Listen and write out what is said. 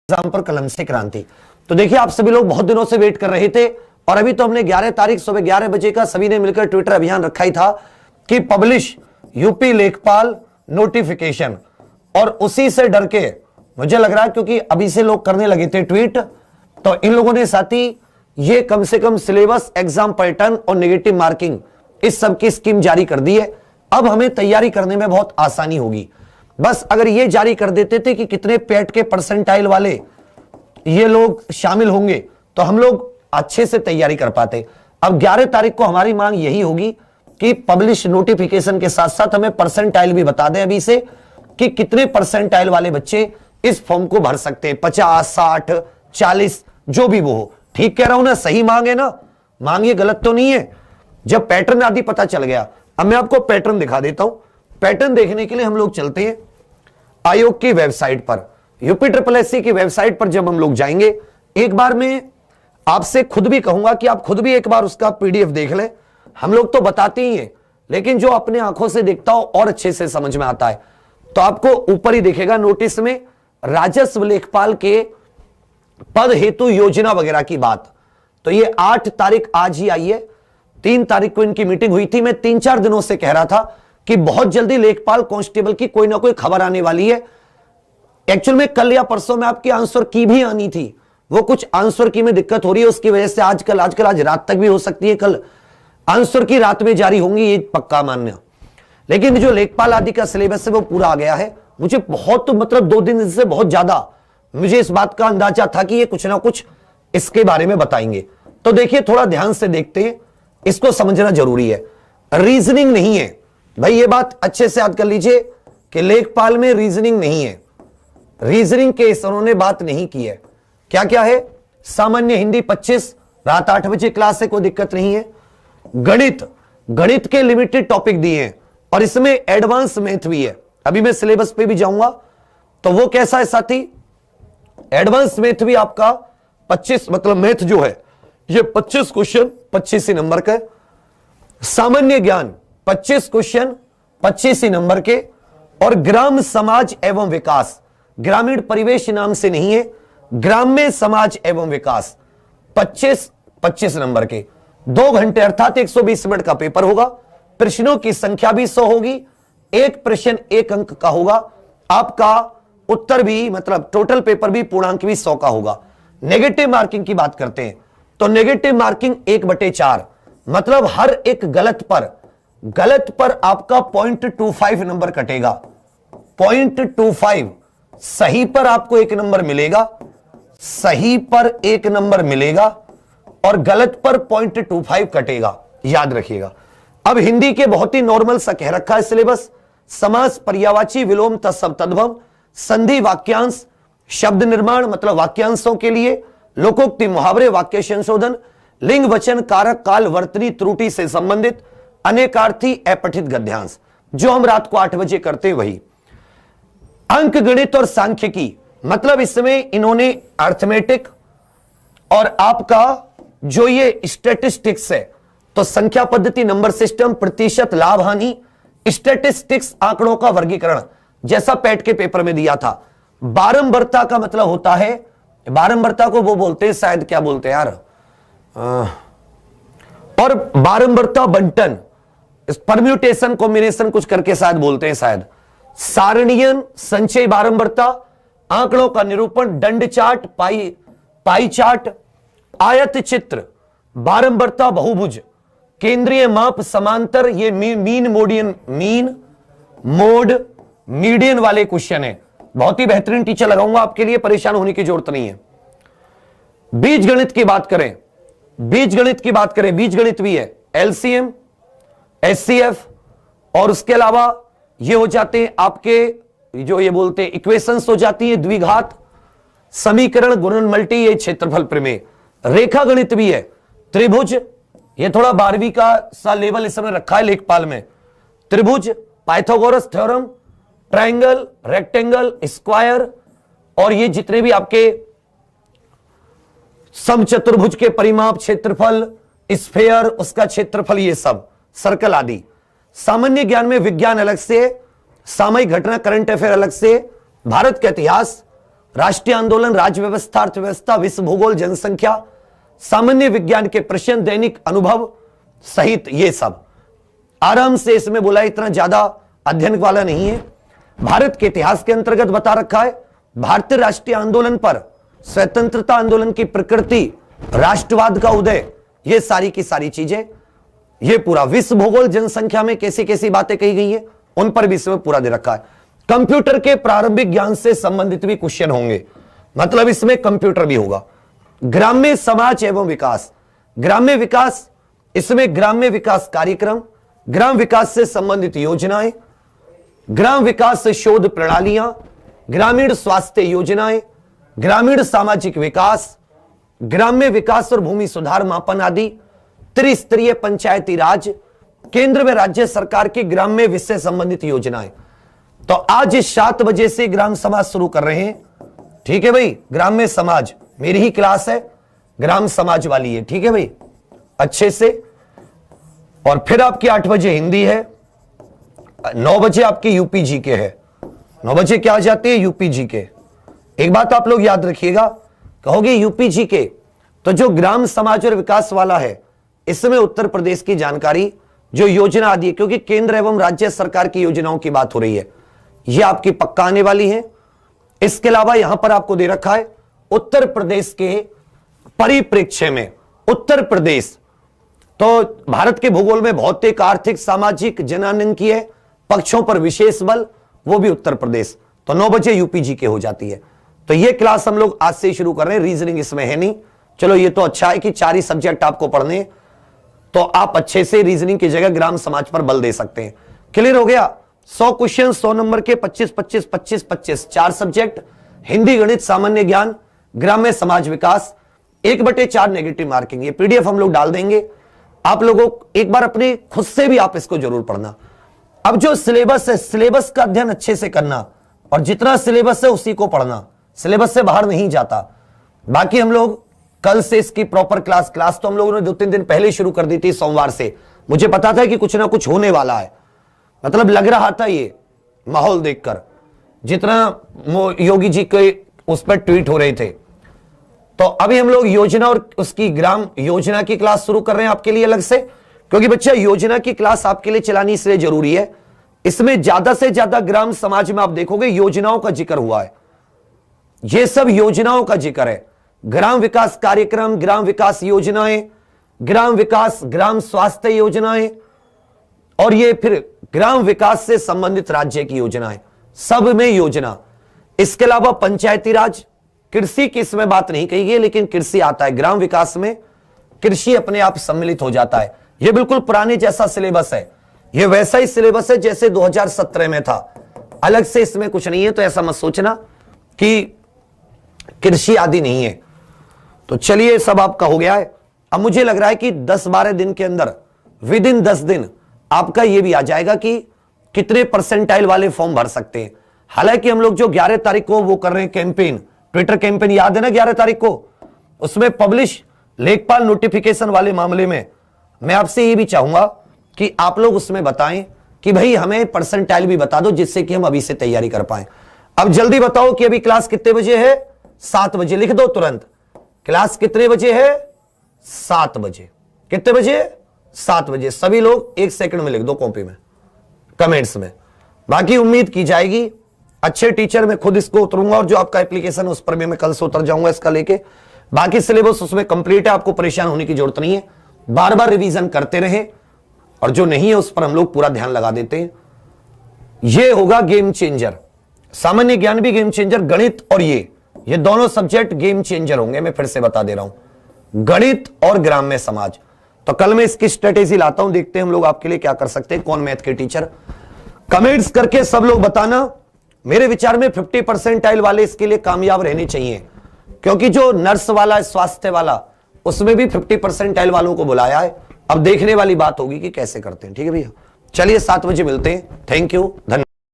Exam पर कलम से क्रांति। तो देखिए, आप सभी लोग बहुत दिनों से वेट कर रहे थे और अभी तो हमने 11 तारीख सुबह 11 बजे का सभी ने मिलकर ट्विटर अभियान रखा ही था कि पब्लिश यूपी लेखपाल नोटिफिकेशन, और उसी से डर के मुझे लग रहा है, क्योंकि अभी से लोग करने लगे थे ट्वीट, तो इन लोगों ने साथ ही ये कम से कम सिलेबस, एग्जाम पैटर्न और नेगेटिव मार्किंग इस सब की स्कीम जारी कर दी है। अब हमें तैयारी करने में बहुत आसानी होगी। बस अगर ये जारी कर देते थे कि कितने पेट के परसेंटाइल वाले ये लोग शामिल होंगे तो हम लोग अच्छे से तैयारी कर पाते। अब 11 तारीख को हमारी मांग यही होगी कि पब्लिश नोटिफिकेशन के साथ साथ हमें परसेंटाइल भी बता दें अभी से कि कितने परसेंटाइल वाले बच्चे इस फॉर्म को भर सकते हैं। 50, 60, 40 जो भी वो हो। ठीक कह रहा हूं ना? सही मांग है ना? मांग ये गलत तो नहीं है। जब पैटर्न आदि पता चल गया, अब मैं आपको पैटर्न दिखा देता हूं। पैटर्न देखने के लिए हम लोग चलते हैं आयोग की वेबसाइट पर, यूपीएससी की वेबसाइट पर जब हम लोग जाएंगे, एक बार मैं आपसे खुद भी कहूंगा कि आप खुद भी एक बार उसका पीडीएफ देख लें। हम लोग तो बताते ही हैं, लेकिन जो अपने आंखों से देखता हो और अच्छे से समझ में आता है। तो आपको ऊपर ही दिखेगा नोटिस में राजस्व लेखपाल के पद हेतु योजना वगैरह की बात। तो ये 8 तारीख आज ही आई है। 3 तारीख को इनकी मीटिंग हुई थी। मैं 3-4 दिनों से कह रहा था कि बहुत जल्दी लेखपाल कांस्टेबल की कोई ना कोई खबर आने वाली है। एक्चुअल में कल या परसों में आपकी आंसर की भी आनी थी, वो कुछ आंसर की में दिक्कत हो रही है, उसकी वजह से आज रात तक भी हो सकती है। कल आंसर की रात में जारी होंगी, ये पक्का मान्य। लेकिन जो लेखपाल आदि का सिलेबस है वो पूरा आ गया है। मुझे बहुत, मतलब 2 दिन से बहुत ज्यादा मुझे इस बात का अंदाजा था कि ये कुछ ना कुछ इसके बारे में बताएंगे। तो देखिए, थोड़ा ध्यान से देखते हैं, इसको समझना जरूरी है। रीजनिंग नहीं है भाई, ये बात अच्छे से याद कर लीजिए कि लेखपाल में रीजनिंग नहीं है। रीजनिंग के इस उन्होंने बात नहीं की है। क्या क्या है? सामान्य हिंदी 25 रात 8 बजे क्लास है, कोई दिक्कत नहीं है। गणित के लिमिटेड टॉपिक दिए हैं और इसमें एडवांस मैथ भी है। अभी मैं सिलेबस पे भी जाऊंगा तो वो कैसा है साथी। एडवांस मैथ भी आपका 25, मतलब मैथ जो है ये 25 क्वेश्चन 25 ही नंबर का। सामान्य ज्ञान 25 क्वेश्चन 25 ही नंबर के। और ग्राम समाज एवं विकास, ग्रामीण परिवेश नाम से नहीं है, ग्राम्य समाज एवं विकास 25 नंबर के। 2 घंटे अर्थात 120 मिनट का पेपर होगा। प्रश्नों की संख्या भी 100 होगी। एक प्रश्न 1 अंक का होगा। आपका उत्तर भी, मतलब टोटल पेपर भी, पूर्णांक भी 100 का होगा। नेगेटिव मार्किंग की बात करते हैं तो नेगेटिव मार्किंग 1/4, मतलब हर एक गलत पर आपका 0.25 नंबर कटेगा। 0.25। सही पर आपको 1 नंबर मिलेगा, सही पर 1 नंबर मिलेगा और गलत पर 0.25 कटेगा, याद रखिएगा। अब हिंदी के बहुत ही नॉर्मल सा कह रखा है सिलेबस। समास, पर्यायवाची, विलोम, तत्सम, तद्भव, संधि, वाक्यांश, शब्द निर्माण मतलब वाक्यांशों के लिए, लोकोक्ति, मुहावरे, वाक्य संशोधन, लिंग, वचन, कारक, काल, वर्तनी, त्रुटि से संबंधित, अनेकार्थी, अपठित गद्यांश, जो हम रात को 8 बजे करते हैं वही। अंक गणित और सांख्यिकी, मतलब इसमें इन्होंने अर्थमेटिक और आपका जो ये स्टैटिस्टिक्स है, तो संख्या पद्धति, नंबर सिस्टम, प्रतिशत, लाभ हानि, स्टैटिस्टिक्स, आंकड़ों का वर्गीकरण, जैसा पैट के पेपर में दिया था। बारंबारता का मतलब होता है, बारंबारता को वो बोलते हैं शायद, क्या बोलते हैं यार, और बारंबारता बंटन, परम्यूटेशन, कॉम्बिनेशन कुछ करके शायद बोलते हैं शायद। सारणीयन, संचय बारंबारता, आंकड़ों का निरूपण, दंड चार्ट, पाई चार्ट, आयत चित्र, बारंबारता, बहुभुज, केंद्रीय माप, समांतर, ये मीन मोड मीडियन वाले क्वेश्चन है। बहुत ही बेहतरीन टीचर लगाऊंगा आपके लिए, परेशान होने की जरूरत नहीं है। बीज गणित की बात करें, बीज गणित भी है, एलसीएम, एचसीएफ, और उसके अलावा ये हो जाते हैं आपके जो ये बोलते हैं इक्वेशंस हो जाती है, द्विघात, समीकरण, गुणन, मल्टी, ये क्षेत्रफल प्रमेय। रेखा गणित भी है, त्रिभुज, ये थोड़ा 12वीं का सा लेवल इसमें रखा है लेखपाल में। त्रिभुज, Pythagoras theorem, triangle, rectangle, square, और ये जितने भी आपके समचतुर्भुज के परिमाप, क्षेत्रफल, स्फेयर, उसका क्षेत्रफल, ये सब, सर्कल आदि। सामान्य ज्ञान में विज्ञान अलग से, सामयिक घटना, करंट अफेयर अलग से, भारत का इतिहास, राष्ट्रीय आंदोलन, राज्य व्यवस्था, अर्थव्यवस्था, विश्व भूगोल, जनसंख्या, सामान्य विज्ञान के प्रश्न, दैनिक अनुभव सहित ये सब आराम से इसमें बोला, इतना ज्यादा अध्ययन वाला नहीं है। भारत के इतिहास के अंतर्गत बता रखा है, भारतीय राष्ट्रीय आंदोलन पर, स्वतंत्रता आंदोलन की प्रकृति, राष्ट्रवाद का उदय, ये सारी की सारी चीजें, ये पूरा विश्व भूगोल, जनसंख्या में कैसी कैसी बातें कही गई है उन पर भी इसमें पूरा दे रखा है। कंप्यूटर के प्रारंभिक ज्ञान से संबंधित भी क्वेश्चन होंगे, मतलब इसमें कंप्यूटर भी होगा। ग्राम्य समाज एवं विकास, ग्राम्य विकास, इसमें ग्राम्य विकास कार्यक्रम, ग्राम विकास से संबंधित योजनाएं, ग्राम विकास शोध प्रणालियां, ग्रामीण स्वास्थ्य योजनाएं, ग्रामीण सामाजिक विकास, ग्राम्य विकास और भूमि सुधार मापन आदि, त्रिस्तरीय पंचायती राज, केंद्र व राज्य सरकार की ग्राम्य विषय संबंधित योजनाएं। तो आज 7 बजे से ग्राम समाज शुरू कर रहे हैं, ठीक है भाई। ग्राम्य समाज मेरी ही क्लास है, ग्राम समाज वाली है, ठीक है भाई, अच्छे से। और फिर आपकी 8 बजे हिंदी है, 9 बजे आपकी यूपी जीके है। 9 बजे क्या आ जाती है? UP GK. एक बात आप लोग याद रखिएगा, कहोगे यूपी जीके, तो जो ग्राम समाज और विकास वाला है इसमें उत्तर प्रदेश की जानकारी, जो योजना आदि है, क्योंकि केंद्र एवं राज्य सरकार की योजनाओं की बात हो रही है, यह आपकी पक्का आने वाली है। इसके अलावा यहां पर आपको दे रखा है उत्तर प्रदेश के परिप्रेक्ष्य में, उत्तर प्रदेश तो भारत के भूगोल में भौतिक, आर्थिक, सामाजिक, जनांगीय पक्षों पर विशेष बल, वो भी उत्तर प्रदेश। तो 9 बजे यूपी जीके हो जाती है। तो ये क्लास हम लोग आज से शुरू कर रहे हैं, रीजनिंग इसमें है नहीं। चलो ये तो अच्छा है कि 4 ही सब्जेक्ट आपको पढ़ने, तो आप अच्छे से रीजनिंग की जगह ग्राम समाज पर बल दे सकते हैं। क्लियर हो गया? 100 क्वेश्चन 100 नंबर के, 25 25 25 25 4 सब्जेक्ट, हिंदी, गणित, सामान्य ज्ञान, ग्राम्य समाज विकास, 1/4 नेगेटिव मार्किंग। ये पीडीएफ हम लोग डाल देंगे, आप लोगों एक बार अपने खुद से भी आप इसको जरूर पढ़ना। अब जो सिलेबस है, सिलेबस का अध्ययन अच्छे से करना, और जितना सिलेबस है उसी को पढ़ना, सिलेबस से बाहर नहीं जाता। बाकी हम लोग कल से इसकी प्रॉपर क्लास तो हम लोगों ने 2-3 दिन पहले शुरू कर दी थी, सोमवार से। मुझे पता था कि कुछ ना कुछ होने वाला है, मतलब लग रहा था ये माहौल देखकर, जितना योगी जी के उस पर ट्वीट हो रहे थे। तो अभी हम लोग योजना और उसकी ग्राम योजना की क्लास शुरू कर रहे हैं आपके लिए अलग से, क्योंकि बच्चा योजना की क्लास आपके लिए चलानी इसलिए जरूरी है। इसमें ज्यादा से ज्यादा ग्राम समाज में आप देखोगे योजनाओं का जिक्र हुआ है, ये सब योजनाओं का जिक्र है। ग्राम विकास कार्यक्रम, ग्राम विकास योजनाएं, ग्राम विकास, ग्राम स्वास्थ्य योजनाएं, और ये फिर ग्राम विकास से संबंधित राज्य की योजनाएं, सब में योजना। इसके अलावा पंचायती राज, कृषि की इसमें बात नहीं कही गई, लेकिन कृषि आता है ग्राम विकास में, कृषि अपने आप सम्मिलित हो जाता है। यह बिल्कुल पुराने जैसा सिलेबस है, यह वैसा ही सिलेबस है जैसे 2017 में था, अलग से इसमें कुछ नहीं है। तो ऐसा मत सोचना कि कृषि आदि नहीं है। तो चलिए, सब आपका हो गया है। अब मुझे लग रहा है कि 10-12 दिन के अंदर, विद इन 10 दिन आपका यह भी आ जाएगा कि कितने परसेंटाइल वाले फॉर्म भर सकते हैं। हालांकि हम लोग जो 11 तारीख को वो कर रहे हैं कैंपेन, ट्विटर कैंपेन, याद है ना 11 तारीख को, उसमें पब्लिश लेखपाल नोटिफिकेशन वाले मामले में मैं आपसे ये भी चाहूंगा कि आप लोग उसमें बताएं कि भाई हमें परसेंटाइल भी बता दो, जिससे कि हम अभी से तैयारी कर पाए। अब जल्दी बताओ कि अभी क्लास कितने बजे है? 7 बजे। लिख दो तुरंत, क्लास कितने बजे है? 7 बजे। कितने बजे? 7 बजे। सभी लोग 1 सेकंड में लिख दो कॉपी में, कमेंट्स में। बाकी उम्मीद की जाएगी अच्छे टीचर, मैं खुद इसको उतरूंगा, और जो आपका एप्लीकेशन उस पर भी मैं कल से उतर जाऊंगा इसका लेके। बाकी सिलेबस उसमें कंप्लीट है, आपको परेशान होने की जरूरत नहीं है, बार बार रिवीजन करते रहे, और जो नहीं है उस पर हम लोग पूरा ध्यान लगा देते हैं। ये होगा गेम चेंजर, सामान्य ज्ञान भी गेम चेंजर, गणित और ये दोनों सब्जेक्ट गेम चेंजर होंगे। मैं फिर से बता दे रहा हूं, गणित और ग्राम्य समाज। तो कल मैं इसकी स्ट्रेटेजी लाता हूं, देखते हैं हम लोग आपके लिए क्या कर सकते हैं, कौन मैथ के टीचर। कमेंट्स करके सब लोग बताना। मेरे विचार में 50% वाले इसके लिए कामयाब रहने चाहिए, क्योंकि जो नर्स वाला, स्वास्थ्य वाला, उसमें भी 50% वालों को बुलाया है। अब देखने वाली बात होगी कि कैसे करते हैं। ठीक है भैया, चलिए 7 बजे मिलते हैं। थैंक यू, धन्यवाद।